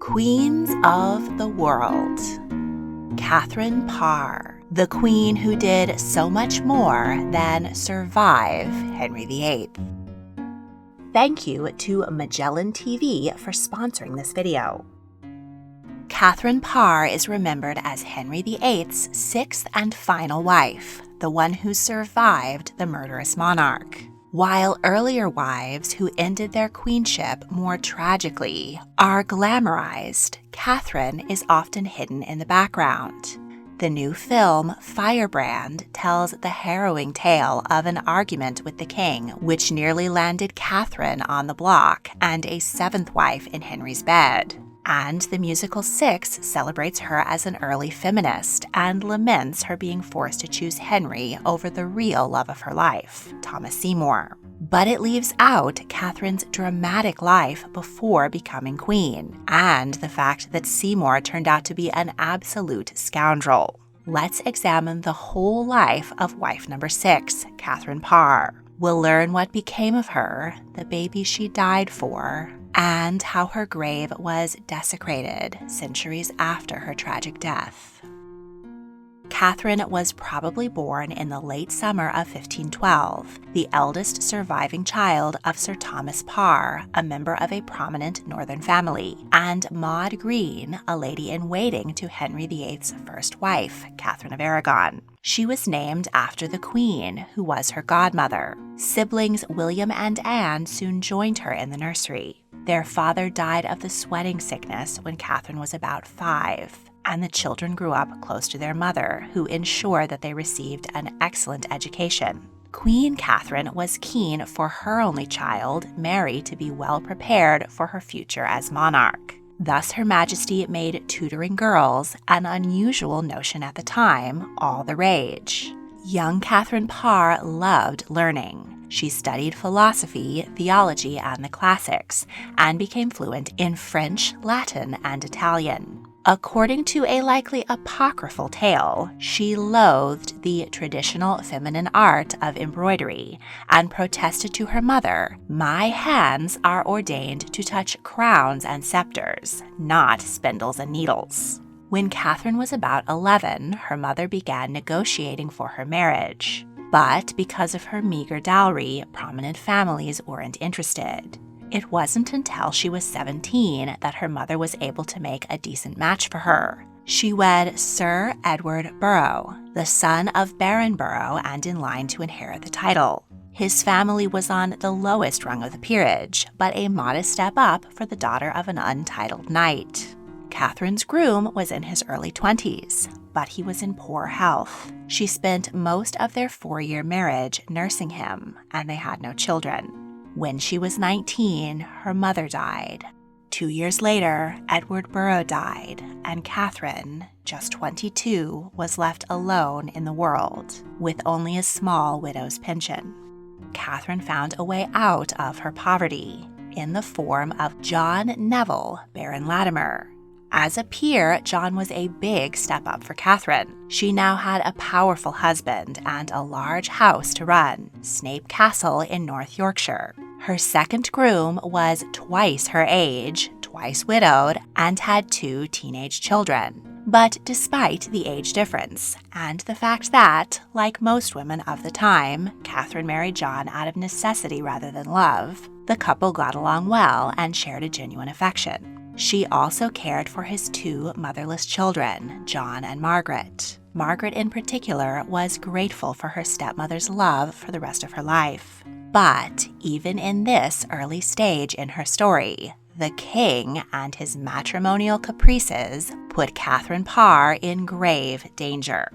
Queens of the World. Katherine Parr, the queen who did so much more than survive Henry VIII. Thank you to Magellan TV for sponsoring this video. Katherine Parr is remembered as Henry VIII's sixth and final wife, the one who survived the murderous monarch. While earlier wives who ended their queenship more tragically are glamorized, Katherine is often hidden in the background. The new film, Firebrand, tells the harrowing tale of an argument with the king, which nearly landed Katherine on the block and a seventh wife in Henry's bed. And the musical Six celebrates her as an early feminist and laments her being forced to choose Henry over the real love of her life, Thomas Seymour. But it leaves out Katherine's dramatic life before becoming queen, and the fact that Seymour turned out to be an absolute scoundrel. Let's examine the whole life of wife number 6, Katherine Parr. We'll learn what became of her, the baby she died for, and how her grave was desecrated centuries after her tragic death. Katherine was probably born in the late summer of 1512, the eldest surviving child of Sir Thomas Parr, a member of a prominent northern family, and Maud Green, a lady-in-waiting to Henry VIII's first wife, Catherine of Aragon. She was named after the Queen, who was her godmother. Siblings William and Anne soon joined her in the nursery. Their father died of the sweating sickness when Katherine was about 5. And the children grew up close to their mother, who ensured that they received an excellent education. Queen Katherine was keen for her only child, Mary, to be well prepared for her future as monarch. Thus, Her Majesty made tutoring girls, an unusual notion at the time, all the rage. Young Katherine Parr loved learning. She studied philosophy, theology, and the classics, and became fluent in French, Latin, and Italian. According to a likely apocryphal tale, she loathed the traditional feminine art of embroidery and protested to her mother, "My hands are ordained to touch crowns and scepters, not spindles and needles." When Katherine was about 11, her mother began negotiating for her marriage. But because of her meager dowry, prominent families weren't interested. It wasn't until she was 17 that her mother was able to make a decent match for her. She wed Sir Edward Borough, the son of Baron Borough and in line to inherit the title. His family was on the lowest rung of the peerage, but a modest step up for the daughter of an untitled knight. Katherine's groom was in his early 20s, but he was in poor health. She spent most of their 4-year marriage nursing him, and they had no children. When she was 19, her mother died. 2 years later, Edward Borough died, and Katherine, just 22, was left alone in the world, with only a small widow's pension. Katherine found a way out of her poverty, in the form of John Neville, Baron Latimer. As a peer, John was a big step up for Katherine. She now had a powerful husband and a large house to run, Snape Castle in North Yorkshire. Her second groom was twice her age, twice widowed, and had 2 teenage children. But despite the age difference, and the fact that, like most women of the time, Katherine married John out of necessity rather than love, the couple got along well and shared a genuine affection. She also cared for his 2 motherless children, John and Margaret. Margaret, in particular, was grateful for her stepmother's love for the rest of her life. But even in this early stage in her story, the king and his matrimonial caprices put Katherine Parr in grave danger.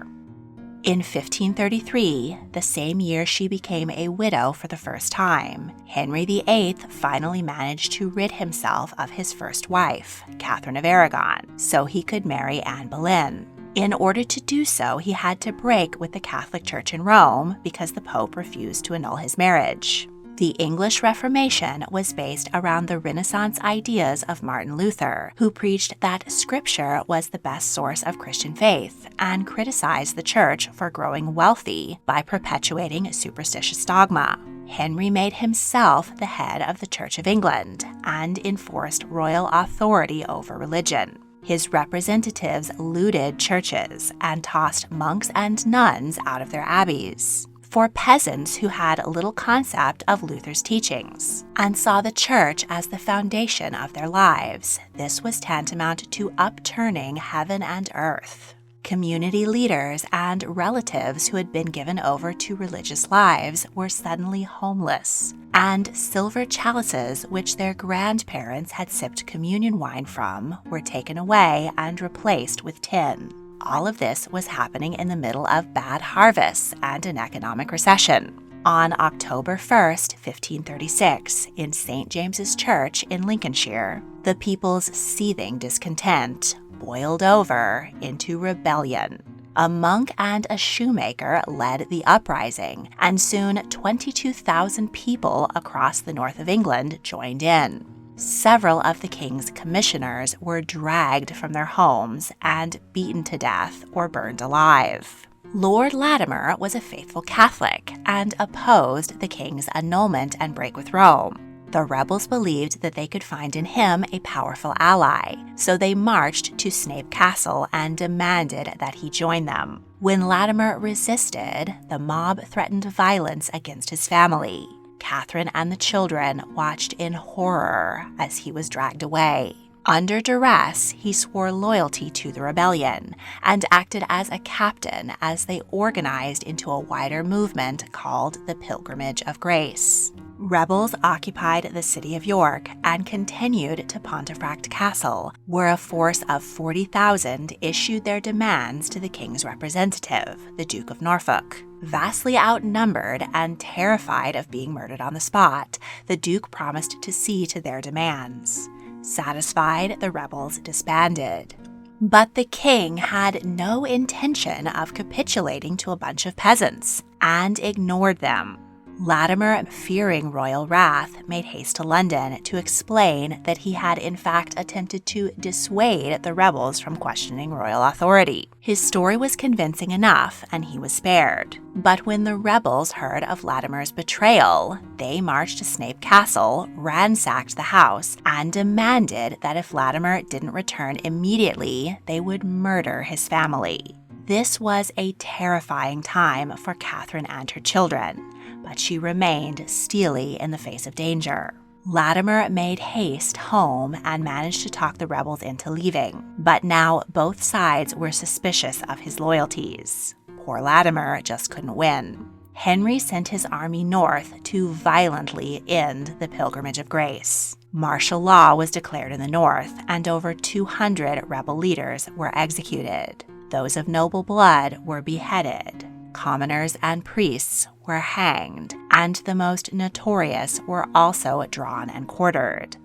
In 1533, the same year she became a widow for the first time, Henry VIII finally managed to rid himself of his first wife, Catherine of Aragon, so he could marry Anne Boleyn. In order to do so, he had to break with the Catholic Church in Rome because the Pope refused to annul his marriage. The English Reformation was based around the Renaissance ideas of Martin Luther, who preached that Scripture was the best source of Christian faith and criticized the Church for growing wealthy by perpetuating superstitious dogma. Henry made himself the head of the Church of England and enforced royal authority over religion. His representatives looted churches and tossed monks and nuns out of their abbeys for peasants who had little concept of Luther's teachings and saw the church as the foundation of their lives. This was tantamount to upturning heaven and earth. Community leaders and relatives who had been given over to religious lives were suddenly homeless, and silver chalices which their grandparents had sipped communion wine from were taken away and replaced with tin. All of this was happening in the middle of bad harvests and an economic recession. On October 1st, 1536, in St. James's Church in Lincolnshire, the people's seething discontent boiled over into rebellion. A monk and a shoemaker led the uprising, and soon 22,000 people across the north of England joined in. Several of the king's commissioners were dragged from their homes and beaten to death or burned alive. Lord Latimer was a faithful Catholic and opposed the king's annulment and break with Rome. The rebels believed that they could find in him a powerful ally, so they marched to Snape Castle and demanded that he join them. When Latimer resisted, the mob threatened violence against his family. Katherine and the children watched in horror as he was dragged away. Under duress, he swore loyalty to the rebellion and acted as a captain as they organized into a wider movement called the Pilgrimage of Grace. Rebels occupied the city of York and continued to Pontefract Castle, where a force of 40,000 issued their demands to the king's representative, the Duke of Norfolk. Vastly outnumbered and terrified of being murdered on the spot, the Duke promised to see to their demands. Satisfied, the rebels disbanded. But the king had no intention of capitulating to a bunch of peasants and ignored them. Latimer, fearing royal wrath, made haste to London to explain that he had in fact attempted to dissuade the rebels from questioning royal authority. His story was convincing enough, and he was spared. But when the rebels heard of Latimer's betrayal, they marched to Snape Castle, ransacked the house, and demanded that if Latimer didn't return immediately, they would murder his family. This was a terrifying time for Katherine and her children, but she remained steely in the face of danger. Latimer made haste home and managed to talk the rebels into leaving, but now both sides were suspicious of his loyalties. Poor Latimer just couldn't win. Henry sent his army north to violently end the Pilgrimage of Grace. Martial law was declared in the north, and over 200 rebel leaders were executed. Those of noble blood were beheaded. Commoners and priests were hanged, and the most notorious were also drawn and quartered.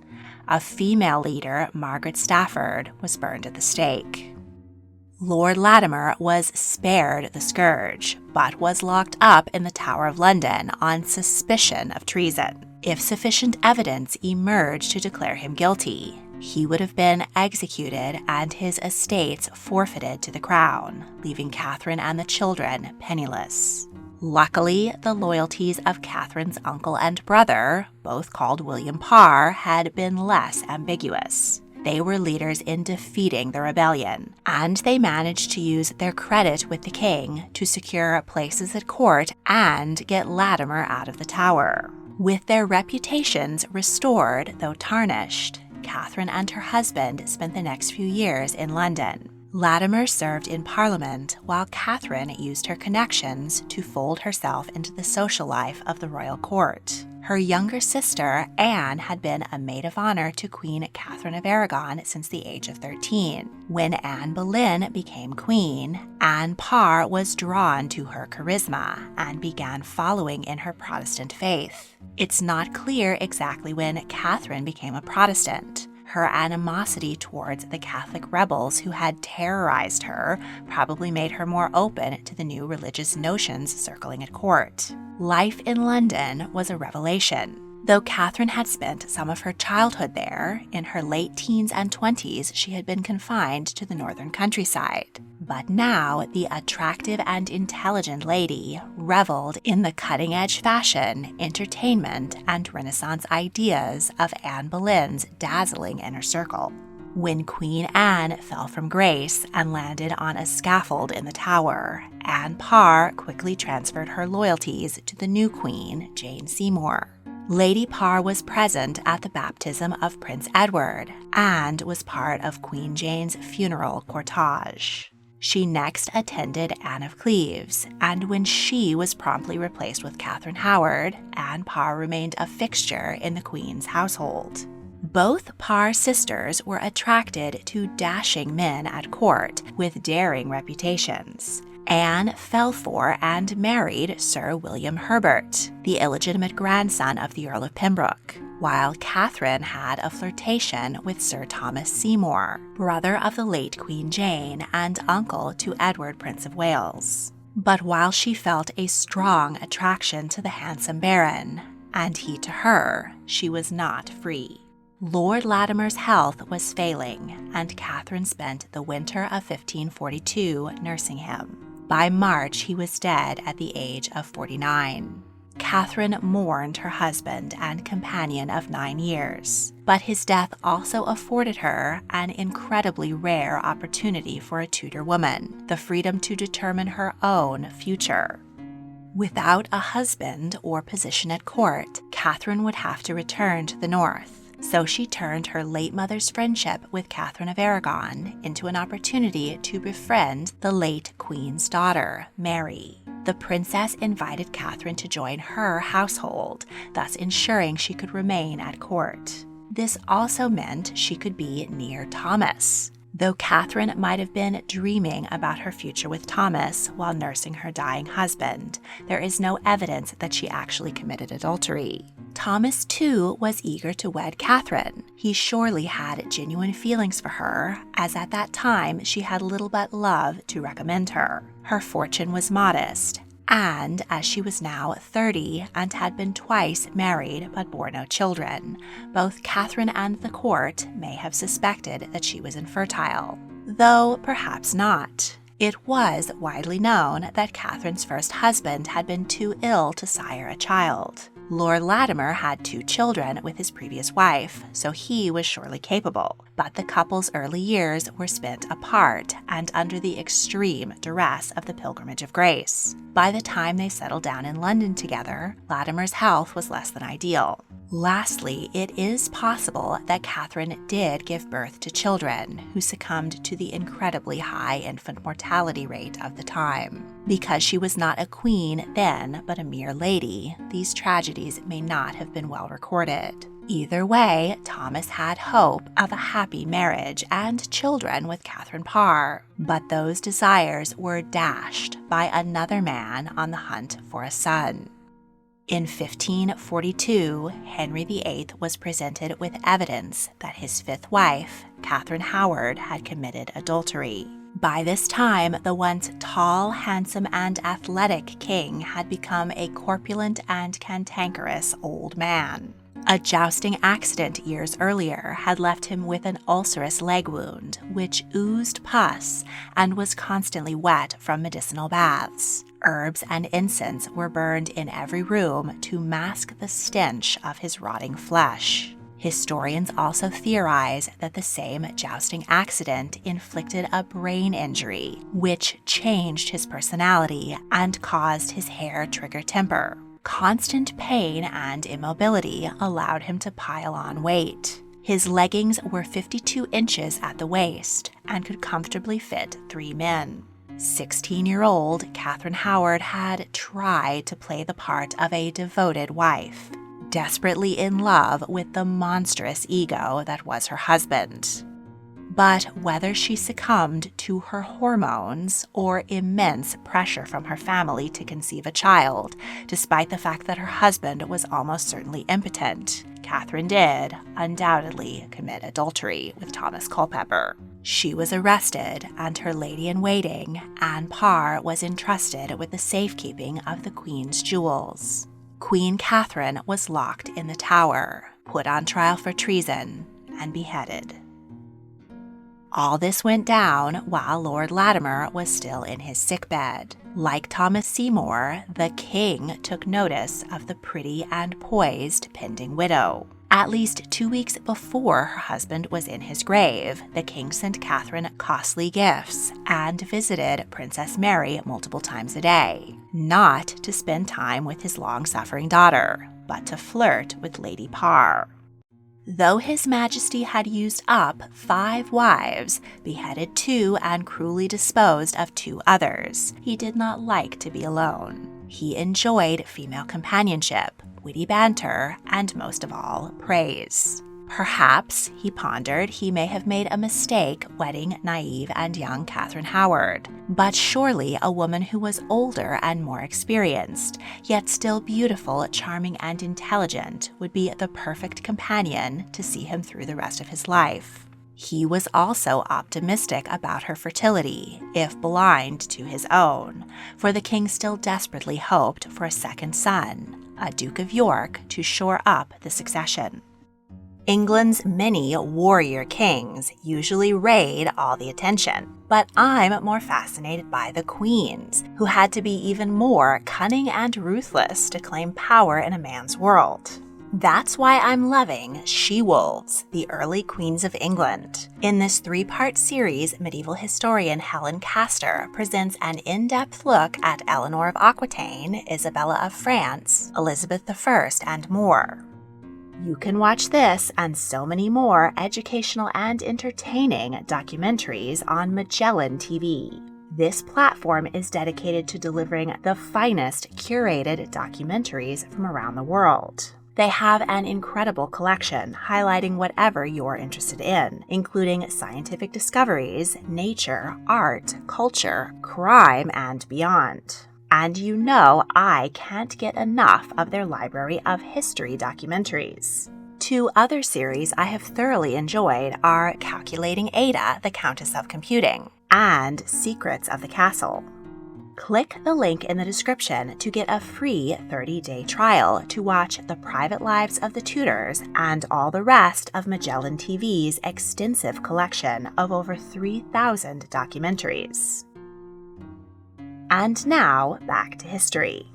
A female leader, Margaret Stafford, was burned at the stake. Lord Latimer was spared the scourge, but was locked up in the Tower of London on suspicion of treason. If sufficient evidence emerged to declare him guilty, he would have been executed and his estates forfeited to the crown, leaving Katherine and the children penniless. Luckily, the loyalties of Katherine's uncle and brother, both called William Parr, had been less ambiguous. They were leaders in defeating the rebellion, and they managed to use their credit with the king to secure places at court and get Latimer out of the Tower. With their reputations restored, though tarnished, Katherine and her husband spent the next few years in London. Latimer served in Parliament, while Katherine used her connections to fold herself into the social life of the royal court. Her younger sister, Anne, had been a maid of honor to Queen Catherine of Aragon since the age of 13. When Anne Boleyn became queen, Anne Parr was drawn to her charisma and began following in her Protestant faith. It's not clear exactly when Katherine became a Protestant. Her animosity towards the Catholic rebels who had terrorized her probably made her more open to the new religious notions circling at court. Life in London was a revelation. Though Katherine had spent some of her childhood there, in her late teens and 20s she had been confined to the northern countryside. But now the attractive and intelligent lady reveled in the cutting-edge fashion, entertainment, and Renaissance ideas of Anne Boleyn's dazzling inner circle. When Queen Anne fell from grace and landed on a scaffold in the Tower, Anne Parr quickly transferred her loyalties to the new queen, Jane Seymour. Lady Parr was present at the baptism of Prince Edward and was part of Queen Jane's funeral cortege. She next attended Anne of Cleves, and when she was promptly replaced with Catherine Howard, Anne Parr remained a fixture in the Queen's household. Both Parr sisters were attracted to dashing men at court with daring reputations. Anne fell for and married Sir William Herbert, the illegitimate grandson of the Earl of Pembroke, while Katherine had a flirtation with Sir Thomas Seymour, brother of the late Queen Jane and uncle to Edward, Prince of Wales. But while she felt a strong attraction to the handsome baron, and he to her, she was not free. Lord Latimer's health was failing, and Katherine spent the winter of 1542 nursing him. By March, he was dead at the age of 49. Katherine mourned her husband and companion of 9 years, but his death also afforded her an incredibly rare opportunity for a Tudor woman, the freedom to determine her own future. Without a husband or position at court, Katherine would have to return to the north. So she turned her late mother's friendship with Catherine of Aragon into an opportunity to befriend the late Queen's daughter, Mary. The princess invited Katherine to join her household, thus ensuring she could remain at court. This also meant she could be near Thomas. Though Katherine might have been dreaming about her future with Thomas while nursing her dying husband, there is no evidence that she actually committed adultery. Thomas, too, was eager to wed Katherine. He surely had genuine feelings for her, as at that time she had little but love to recommend her. Her fortune was modest, and as she was now 30 and had been twice married but bore no children, both Katherine and the court may have suspected that she was infertile, though perhaps not. It was widely known that Katherine's first husband had been too ill to sire a child. Lord Latimer had 2 children with his previous wife, so he was surely capable, but the couple's early years were spent apart and under the extreme duress of the Pilgrimage of Grace. By the time they settled down in London together, Latimer's health was less than ideal. Lastly, it is possible that Katherine did give birth to children who succumbed to the incredibly high infant mortality rate of the time. Because she was not a queen then, but a mere lady, these tragedies may not have been well recorded. Either way, Thomas had hope of a happy marriage and children with Catherine Parr, but those desires were dashed by another man on the hunt for a son. In 1542, Henry VIII was presented with evidence that his 5th wife, Catherine Howard, had committed adultery. By this time, the once tall, handsome, and athletic king had become a corpulent and cantankerous old man. A jousting accident years earlier had left him with an ulcerous leg wound, which oozed pus and was constantly wet from medicinal baths. Herbs and incense were burned in every room to mask the stench of his rotting flesh. Historians also theorize that the same jousting accident inflicted a brain injury, which changed his personality and caused his hair-trigger temper. Constant pain and immobility allowed him to pile on weight. His leggings were 52 inches at the waist and could comfortably fit 3 men. 16-year-old Catherine Howard had tried to play the part of a devoted wife, desperately in love with the monstrous ego that was her husband. But whether she succumbed to her hormones or immense pressure from her family to conceive a child, despite the fact that her husband was almost certainly impotent, Katherine did undoubtedly commit adultery with Thomas Culpeper. She was arrested, and her lady-in-waiting, Anne Parr, was entrusted with the safekeeping of the Queen's jewels. Queen Katherine was locked in the Tower, put on trial for treason, and beheaded. All this went down while Lord Latimer was still in his sickbed. Like Thomas Seymour, the king took notice of the pretty and poised pending widow. At least 2 weeks before her husband was in his grave, the king sent Katherine costly gifts and visited Princess Mary multiple times a day, not to spend time with his long-suffering daughter, but to flirt with Lady Parr. Though His Majesty had used up 5 wives, beheaded 2 and cruelly disposed of 2 others, he did not like to be alone. He enjoyed female companionship, witty banter, and most of all, praise. Perhaps, he pondered, he may have made a mistake wedding naive and young Catherine Howard, but surely a woman who was older and more experienced, yet still beautiful, charming, and intelligent would be the perfect companion to see him through the rest of his life. He was also optimistic about her fertility, if blind to his own, for the king still desperately hoped for a second son, a Duke of York, to shore up the succession. England's many warrior kings usually raid all the attention, but I'm more fascinated by the queens, who had to be even more cunning and ruthless to claim power in a man's world. That's why I'm loving She-Wolves, the early queens of England. In this 3-part series, medieval historian Helen Castor presents an in-depth look at Eleanor of Aquitaine, Isabella of France, Elizabeth I, and more. You can watch this and so many more educational and entertaining documentaries on Magellan TV. This platform is dedicated to delivering the finest curated documentaries from around the world. They have an incredible collection highlighting whatever you're interested in, including scientific discoveries, nature, art, culture, crime, and beyond. And you know I can't get enough of their library of history documentaries. 2 other series I have thoroughly enjoyed are Calculating Ada, the Countess of Computing, and Secrets of the Castle. Click the link in the description to get a free 30-day trial to watch The Private Lives of the Tudors and all the rest of Magellan TV's extensive collection of over 3,000 documentaries. And now, back to history.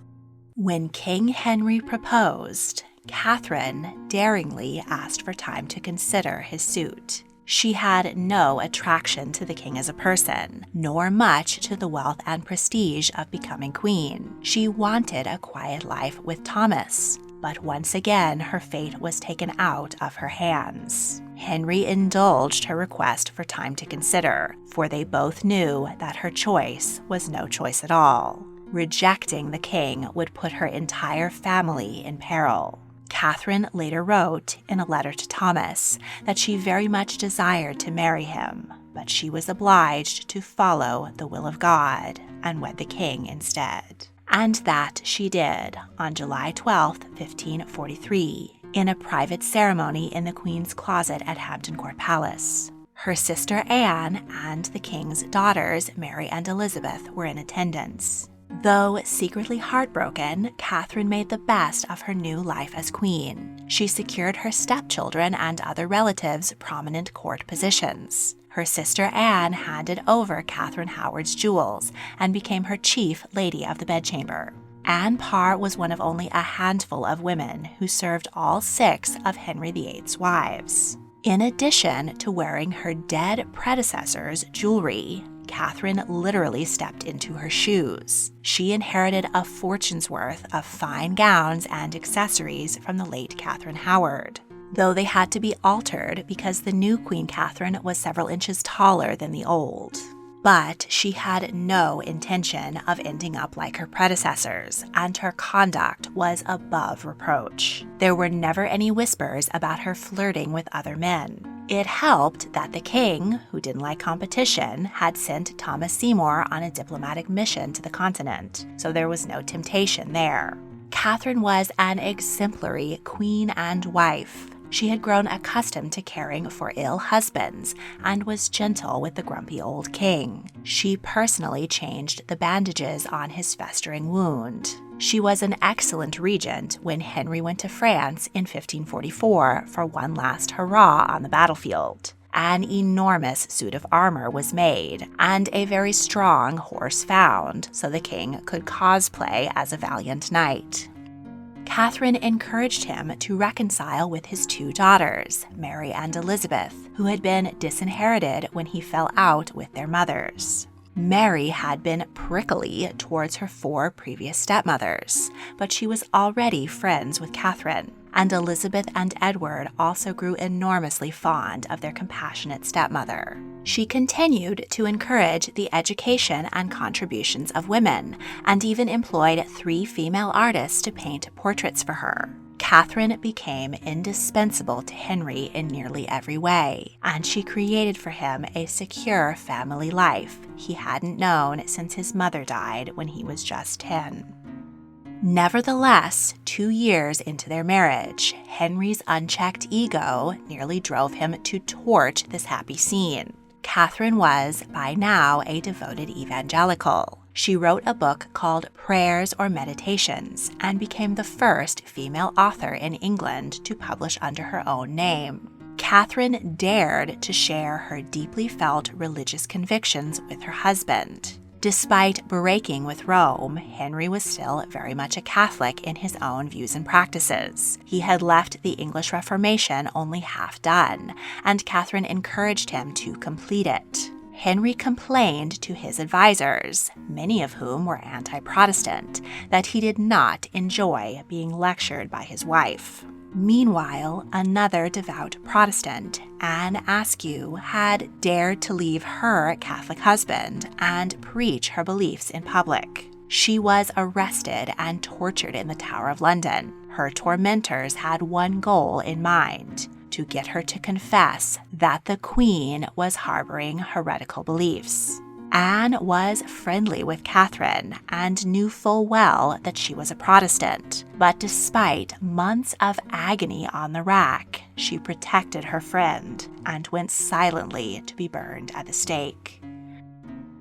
When King Henry proposed, Katherine daringly asked for time to consider his suit. She had no attraction to the king as a person, nor much to the wealth and prestige of becoming queen. She wanted a quiet life with Thomas, but once again her fate was taken out of her hands. Henry indulged her request for time to consider, for they both knew that her choice was no choice at all. Rejecting the king would put her entire family in peril. Katherine later wrote in a letter to Thomas that she very much desired to marry him, but she was obliged to follow the will of God and wed the king instead. And that she did on July 12, 1543, in a private ceremony in the Queen's closet at Hampton Court Palace. Her sister Anne and the king's daughters, Mary and Elizabeth, were in attendance. Though secretly heartbroken, Katherine made the best of her new life as queen. She secured her stepchildren and other relatives prominent court positions. Her sister Anne handed over Catherine Howard's jewels and became her chief lady of the bedchamber. Anne Parr was one of only a handful of women who served all 6 of Henry VIII's wives. In addition to wearing her dead predecessor's jewelry, Katherine literally stepped into her shoes. She inherited a fortune's worth of fine gowns and accessories from the late Catherine Howard, though they had to be altered because the new Queen Katherine was several inches taller than the old. But she had no intention of ending up like her predecessors, and her conduct was above reproach. There were never any whispers about her flirting with other men. It helped that the king, who didn't like competition, had sent Thomas Seymour on a diplomatic mission to the continent, so there was no temptation there. Katherine was an exemplary queen and wife. She had grown accustomed to caring for ill husbands and was gentle with the grumpy old king. She personally changed the bandages on his festering wound. She was an excellent regent when Henry went to France in 1544 for one last hurrah on the battlefield. An enormous suit of armor was made, and a very strong horse found, so the king could cosplay as a valiant knight. Katherine encouraged him to reconcile with his two daughters, Mary and Elizabeth, who had been disinherited when he fell out with their mothers. Mary had been prickly towards her 4 previous stepmothers, but she was already friends with Katherine, and Elizabeth and Edward also grew enormously fond of their compassionate stepmother. She continued to encourage the education and contributions of women, and even employed 3 female artists to paint portraits for her. Katherine became indispensable to Henry in nearly every way, and she created for him a secure family life he hadn't known since his mother died when he was just 10. Nevertheless, 2 years into their marriage, Henry's unchecked ego nearly drove him to torch this happy scene. Katherine was, by now, a devoted evangelical. She wrote a book called Prayers or Meditations and became the first female author in England to publish under her own name. Katherine dared to share her deeply felt religious convictions with her husband. Despite breaking with Rome, Henry was still very much a Catholic in his own views and practices. He had left the English Reformation only half done, and Katherine encouraged him to complete it. Henry complained to his advisors, many of whom were anti-Protestant, that he did not enjoy being lectured by his wife. Meanwhile, another devout Protestant, Anne Askew, had dared to leave her Catholic husband and preach her beliefs in public. She was arrested and tortured in the Tower of London. Her tormentors had one goal in mind: to get her to confess that the Queen was harboring heretical beliefs. Anne was friendly with Katherine and knew full well that she was a Protestant, but despite months of agony on the rack, she protected her friend and went silently to be burned at the stake.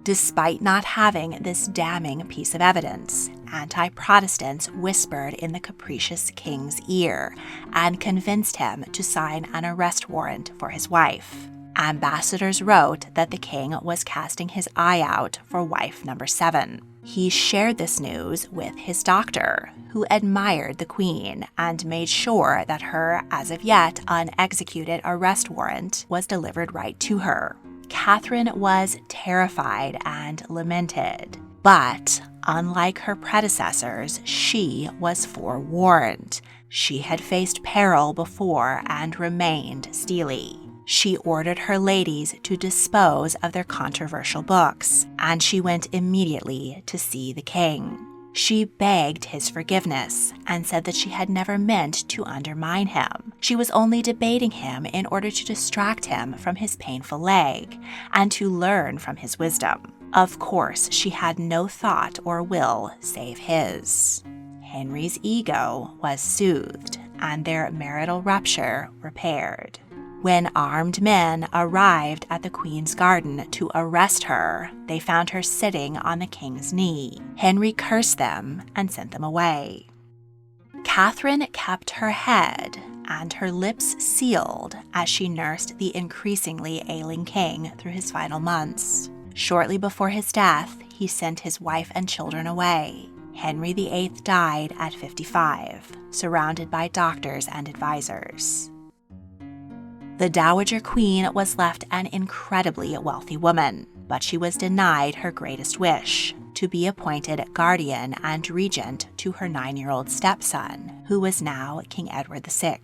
Despite not having this damning piece of evidence, anti-Protestants whispered in the capricious king's ear and convinced him to sign an arrest warrant for his wife. Ambassadors wrote that the king was casting his eye out for wife number 7. He shared this news with his doctor, who admired the queen and made sure that her as of yet unexecuted arrest warrant was delivered right to her. Katherine was terrified and lamented, but unlike her predecessors, she was forewarned. She had faced peril before and remained steely. She ordered her ladies to dispose of their controversial books, and she went immediately to see the king. She begged his forgiveness and said that she had never meant to undermine him. She was only debating him in order to distract him from his painful leg and to learn from his wisdom. Of course, she had no thought or will save his. Henry's ego was soothed and their marital rupture repaired. When armed men arrived at the Queen's garden to arrest her, they found her sitting on the king's knee. Henry cursed them and sent them away. Katherine kept her head and her lips sealed as she nursed the increasingly ailing king through his final months. Shortly before his death, he sent his wife and children away. Henry VIII died at 55, surrounded by doctors and advisors. The Dowager Queen was left an incredibly wealthy woman, but she was denied her greatest wish, to be appointed guardian and regent to her 9-year-old stepson, who was now King Edward VI.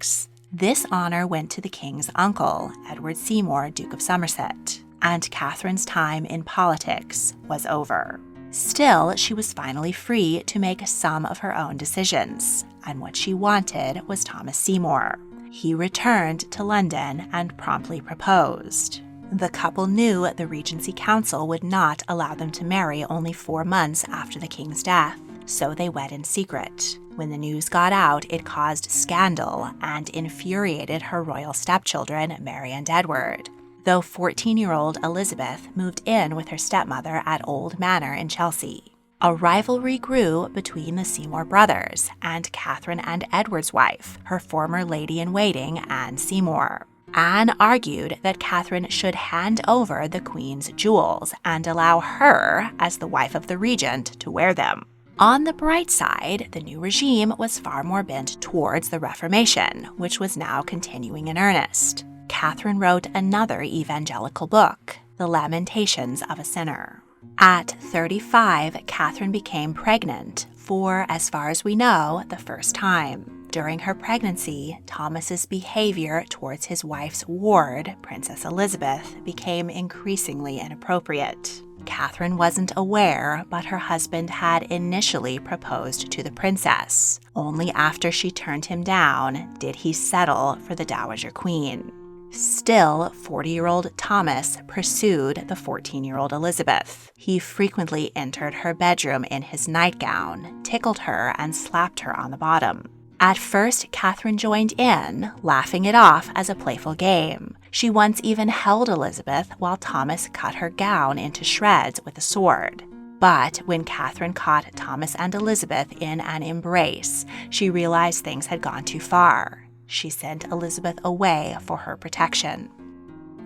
This honor went to the king's uncle, Edward Seymour, Duke of Somerset, and Katherine's time in politics was over. Still, she was finally free to make some of her own decisions, and what she wanted was Thomas Seymour. He returned to London and promptly proposed. The couple knew the Regency Council would not allow them to marry only 4 months after the king's death, so they wed in secret. When the news got out, it caused scandal and infuriated her royal stepchildren, Mary and Edward, though 14-year-old Elizabeth moved in with her stepmother at Old Manor in Chelsea. A rivalry grew between the Seymour brothers and Katherine and Edward's wife, her former lady-in-waiting, Anne Seymour. Anne argued that Katherine should hand over the Queen's jewels and allow her, as the wife of the regent, to wear them. On the bright side, the new regime was far more bent towards the Reformation, which was now continuing in earnest. Katherine wrote another evangelical book, The Lamentations of a Sinner. At 35, Katherine became pregnant for, as far as we know, the first time. During her pregnancy, Thomas's behavior towards his wife's ward, Princess Elizabeth, became increasingly inappropriate. Katherine wasn't aware, but her husband had initially proposed to the princess. Only after she turned him down did he settle for the Dowager Queen. Still, 40-year-old Thomas pursued the 14-year-old Elizabeth. He frequently entered her bedroom in his nightgown, tickled her, and slapped her on the bottom. At first, Katherine joined in, laughing it off as a playful game. She once even held Elizabeth while Thomas cut her gown into shreds with a sword. But when Katherine caught Thomas and Elizabeth in an embrace, she realized things had gone too far. She sent Elizabeth away for her protection.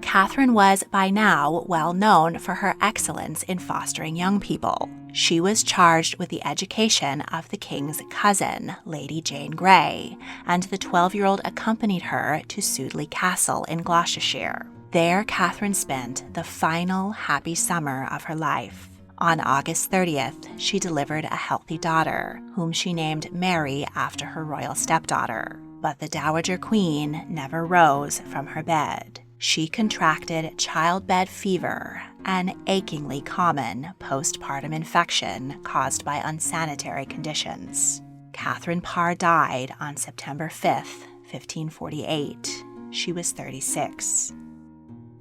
Katherine was by now well known for her excellence in fostering young people. She was charged with the education of the king's cousin, Lady Jane Grey, and the 12-year-old accompanied her to Sudeley Castle in Gloucestershire. There, Katherine spent the final happy summer of her life. On August 30th, she delivered a healthy daughter, whom she named Mary after her royal stepdaughter. But the Dowager Queen never rose from her bed. She contracted childbed fever, an achingly common postpartum infection caused by unsanitary conditions. Catherine Parr died on September 5th, 1548. She was 36.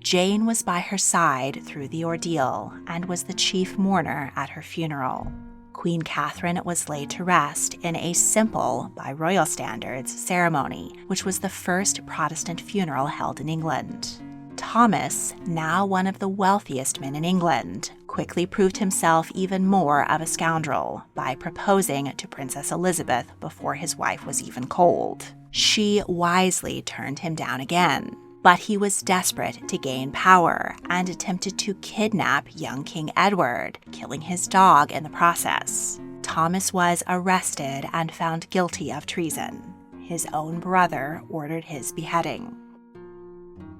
Jane was by her side through the ordeal and was the chief mourner at her funeral. Queen Katherine was laid to rest in a simple, by royal standards, ceremony, which was the first Protestant funeral held in England. Thomas, now one of the wealthiest men in England, quickly proved himself even more of a scoundrel by proposing to Princess Elizabeth before his wife was even cold. She wisely turned him down again. But he was desperate to gain power and attempted to kidnap young King Edward, killing his dog in the process. Thomas was arrested and found guilty of treason. His own brother ordered his beheading.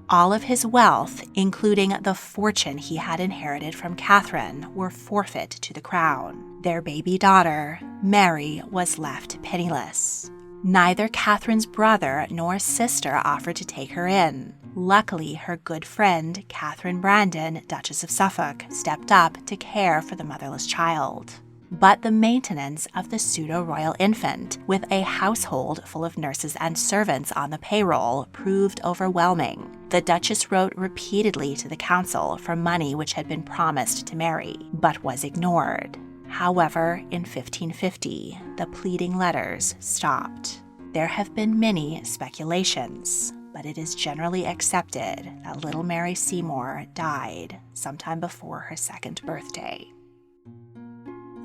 All of his wealth, including the fortune he had inherited from Katherine, were forfeit to the crown. Their baby daughter, Mary, was left penniless. Neither Katherine's brother nor sister offered to take her in. Luckily, her good friend, Catherine Brandon, Duchess of Suffolk, stepped up to care for the motherless child. But the maintenance of the pseudo-royal infant, with a household full of nurses and servants on the payroll, proved overwhelming. The Duchess wrote repeatedly to the council for money which had been promised to Mary, but was ignored. However, in 1550, the pleading letters stopped. There have been many speculations, but it is generally accepted that little Mary Seymour died sometime before her second birthday.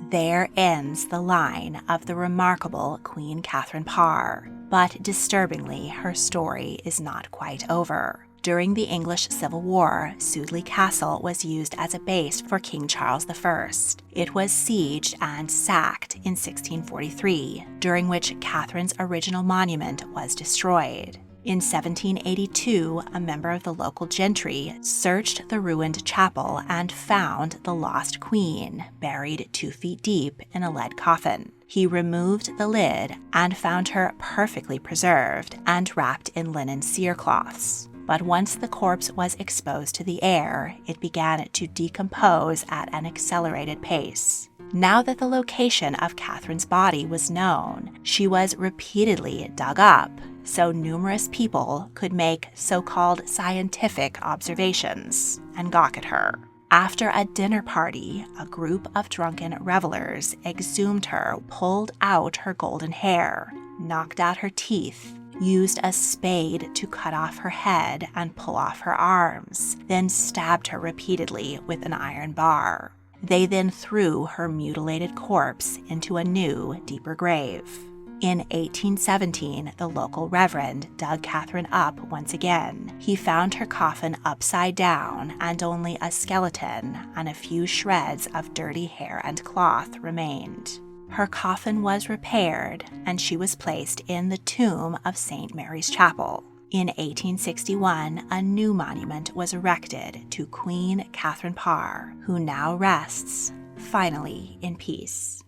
There ends the line of the remarkable Queen Katherine Parr, but disturbingly, her story is not quite over. During the English Civil War, Sudeley Castle was used as a base for King Charles I. It was sieged and sacked in 1643, during which Catherine's original monument was destroyed. In 1782, a member of the local gentry searched the ruined chapel and found the lost queen, buried 2 feet deep in a lead coffin. He removed the lid and found her perfectly preserved and wrapped in linen cerecloths. But once the corpse was exposed to the air, it began to decompose at an accelerated pace. Now that the location of Catherine's body was known, she was repeatedly dug up, so numerous people could make so-called scientific observations and gawk at her. After a dinner party, a group of drunken revelers exhumed her, pulled out her golden hair, knocked out her teeth, used a spade to cut off her head and pull off her arms, then stabbed her repeatedly with an iron bar. They then threw her mutilated corpse into a new, deeper grave. In 1817, the local reverend dug Katherine up once again. He found her coffin upside down, and only a skeleton and a few shreds of dirty hair and cloth remained. Her coffin was repaired, and she was placed in the tomb of St. Mary's Chapel. In 1861, a new monument was erected to Queen Katherine Parr, who now rests, finally, in peace.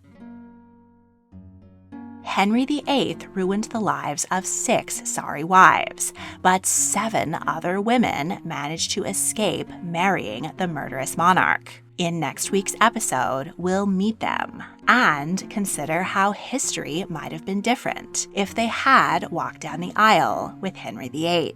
Henry VIII ruined the lives of 6 sorry wives, but 7 other women managed to escape marrying the murderous monarch. In next week's episode, we'll meet them and consider how history might have been different if they had walked down the aisle with Henry VIII.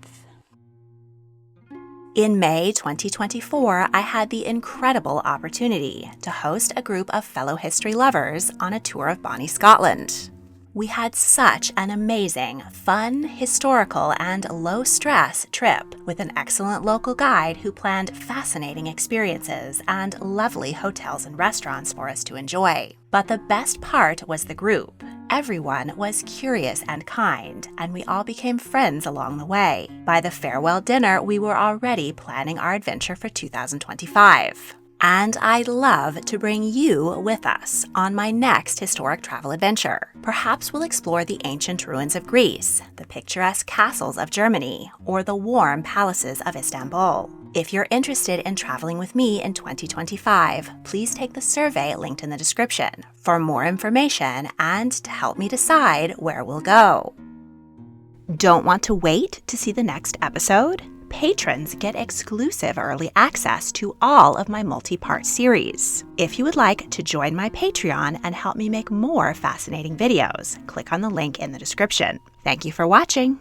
In May 2024, I had the incredible opportunity to host a group of fellow history lovers on a tour of Bonnie, Scotland. We had such an amazing, fun, historical, and low-stress trip with an excellent local guide who planned fascinating experiences and lovely hotels and restaurants for us to enjoy. But the best part was the group. Everyone was curious and kind, and we all became friends along the way. By the farewell dinner, we were already planning our adventure for 2025. And I'd love to bring you with us on my next historic travel adventure. Perhaps we'll explore the ancient ruins of Greece, the picturesque castles of Germany, or the warm palaces of Istanbul. If you're interested in traveling with me in 2025, please take the survey linked in the description for more information and to help me decide where we'll go. Don't want to wait to see the next episode? Patrons get exclusive early access to all of my multi-part series. If you would like to join my Patreon and help me make more fascinating videos, click on the link in the description. Thank you for watching.